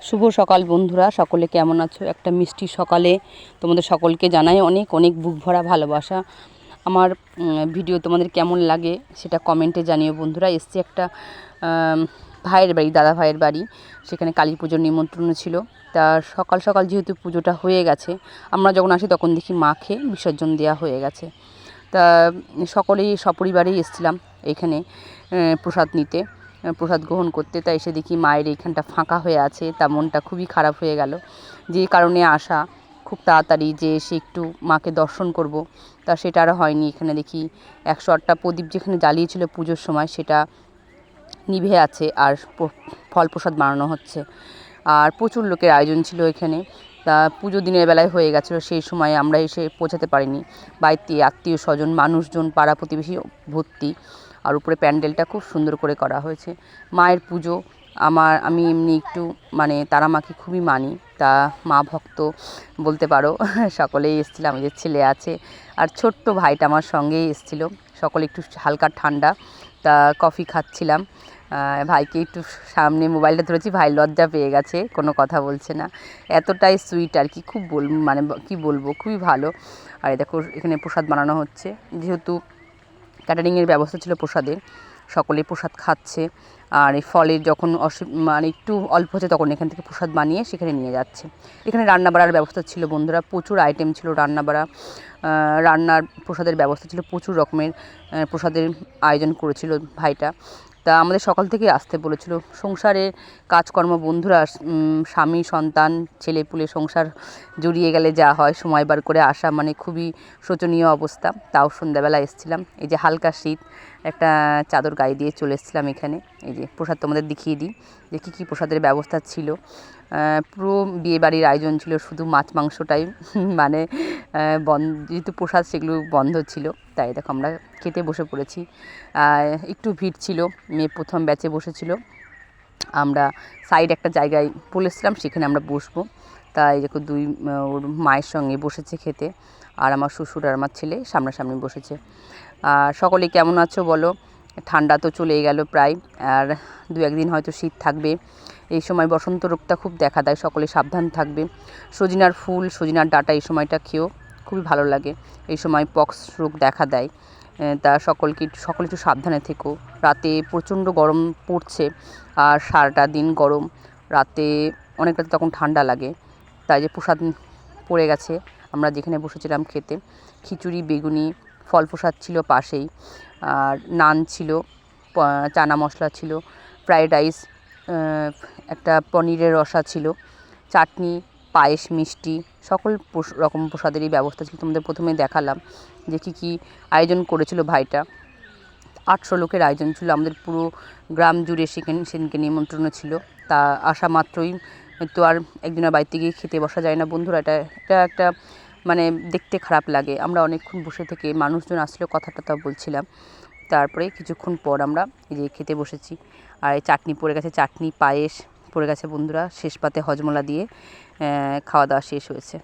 শুভ সকাল বন্ধুরা, সকলে কেমন আছো? একটা মিষ্টি সকালে তোমাদের সকলকে জানাই অনেক অনেক বুক ভরা ভালোবাসা। আমার ভিডিও তোমাদের কেমন লাগে সেটা কমেন্টে জানিও বন্ধুরা। এসছি একটা ভাইয়ের বাড়ি, দাদা ভাইয়ের বাড়ি, সেখানে কালী পুজোর নিমন্ত্রণ ছিল। তা সকাল সকাল যেহেতু পুজোটা হয়ে গেছে, আমরা যখন আসি তখন দেখি মাকে বিসর্জন দেওয়া হয়ে গেছে। তা সকলেই সপরিবারেই এসেছিলাম এখানে প্রসাদ নিতে, প্রসাদ গ্রহণ করতে। তা এসে দেখি মায়ের এইখানটা ফাঁকা হয়ে আছে, তা মনটা খুবই খারাপ হয়ে গেল। যে কারণে আসা খুব তাড়াতাড়ি যে এসে একটু মাকে দর্শন করব, তা সেটা আর হয়নি। এখানে দেখি 108টা প্রদীপ যেখানে জ্বালিয়েছিল পুজোর সময় সেটা নিভে আছে, আর ফল প্রসাদ বানানো হচ্ছে। আর প্রচুর লোকের আয়োজন ছিল এখানে। তা পুজো দিনের বেলায় হয়ে গেছিলো, সেই সময় আমরা এসে পৌঁছাতে পারিনি। বাড়িতে আত্মীয় স্বজন, মানুষজন, পাড়া প্রতিবেশী ভর্তি। আর উপরে প্যান্ডেলটা খুব সুন্দর করে করা হয়েছে। মায়ের পুজো, আমি এমনি একটু মানে তারা মাকে খুবই মানি, তা মা ভক্ত বলতে পারো। সকলেই এসেছিলাম, আমাদের ছেলে আছে আর ছোট্ট ভাইটা আমার সঙ্গেই এসেছিলো। সকলে একটু হালকা ঠান্ডা, তা কফি খাচ্ছিলাম। ভাইকে একটু সামনে মোবাইলটা ধরেছি, ভাই লজ্জা পেয়ে গেছে, কোনো কথা বলছে না। এতটাই সুইট আর কি, খুব মানে কী বলবো, খুবই ভালো। আর দেখো এখানে প্রসাদ বানানো হচ্ছে, যেহেতু ক্যাটারিংয়ের ব্যবস্থা ছিল প্রসাদের, সকলে প্রসাদ খাচ্ছে। আর এই ফলের যখন মানে একটু অল্প হচ্ছে তখন এখান থেকে প্রসাদ বানিয়ে সেখানে নিয়ে যাচ্ছে। এখানে রান্না বাড়ার ব্যবস্থা ছিল বন্ধুরা, প্রচুর আইটেম ছিল রান্না বাড়া, রান্নার প্রসাদের ব্যবস্থা ছিল, প্রচুর রকমের প্রসাদের আয়োজন করেছিল ভাইটা। তা আমাদের সকাল থেকেই আসতে বলেছিল। সংসারের কাজকর্ম বন্ধুরা, স্বামী সন্তান ছেলেপুলে সংসার জড়িয়ে গেলে যা হয়, সময় বার করে আসা মানে খুবই শোচনীয় অবস্থা। তাও সন্ধ্যাবেলা এসেছিলাম, এই যে হালকা শীত, একটা চাদর গায়ে দিয়ে চলে এসেছিলাম এখানে। এই যে প্রসাদ তোমাদের দেখিয়ে দিই যে কী কী প্রসাদের ব্যবস্থা ছিল। পুরো বিয়েবাড়ির আয়োজন ছিল, শুধু মাছ মাংসটাই মানে যেহেতু প্রসাদ সেগুলো বন্ধ ছিল, তাই দেখো আমরা খেতে বসে পড়েছি। একটু ভিড় ছিল, মেয়ে প্রথম ব্যাচে বসেছিল। আমরা সাইড একটা জায়গায় বলেছিলাম সেখানে আমরা বসবো, তাই দেখো ওর মায়ের সঙ্গে বসেছে খেতে। আর আমার শ্বশুর আর আমার ছেলে সামনাসামনি বসেছে। আর সকলে কেমন আছো বলো? ঠান্ডা তো চলেই গেল প্রায়, আর 2-1 দিন হয়তো শীত থাকবে। এই সময় বসন্ত রোগটা খুব দেখা দেয়, সকলে সাবধান থাকবে। সজিনার ফুল, সজিনার ডাঁটা এই সময়টা খেয়েও খুবই ভালো লাগে। এই সময় পক্স রোগ দেখা দেয়, তা সকলে একটু সাবধানে থেকো। রাতে প্রচণ্ড গরম পড়ছে, আর সারাটা দিন গরম, রাতে অনেকটা তখন ঠান্ডা লাগে। তাই যে প্রসাদ পড়ে গেছে, আমরা যেখানে বসেছিলাম খেতে, খিচুড়ি, বেগুনি, ফল প্রসাদ ছিল পাশেই, আর নান ছিল, চানা মশলা ছিল, ফ্রায়েড রাইস, একটা পনিরের রসা ছিল, চাটনি, পায়েস, মিষ্টি, সকল রকম প্রসাদেরই ব্যবস্থা ছিল। তোমাদের প্রথমে দেখালাম যে কী কী আয়োজন করেছিল ভাইটা। 800 লোকের আয়োজন ছিল, আমাদের পুরো গ্রাম জুড়ে সেদিনকে নিমন্ত্রণ ছিল। তা আসা মাত্রই তো আর একজনের বাড়িতে গিয়ে খেতে বসা যায় না বন্ধুরা, এটা একটা মানে দেখতে খারাপ লাগে। আমরা অনেকক্ষণ বসে থেকে মানুষজন আসলেও কথা টথা বলছিলাম, তারপরে কিছুক্ষণ পর আমরা এই যে খেতে বসেছি। আর এই চাটনি পড়ে গেছে, চাটনি পায়েস পড়ে গেছে বন্ধুরা, শেষ পাতে হজমলা দিয়ে খাওয়া দাওয়া শেষ হয়েছে।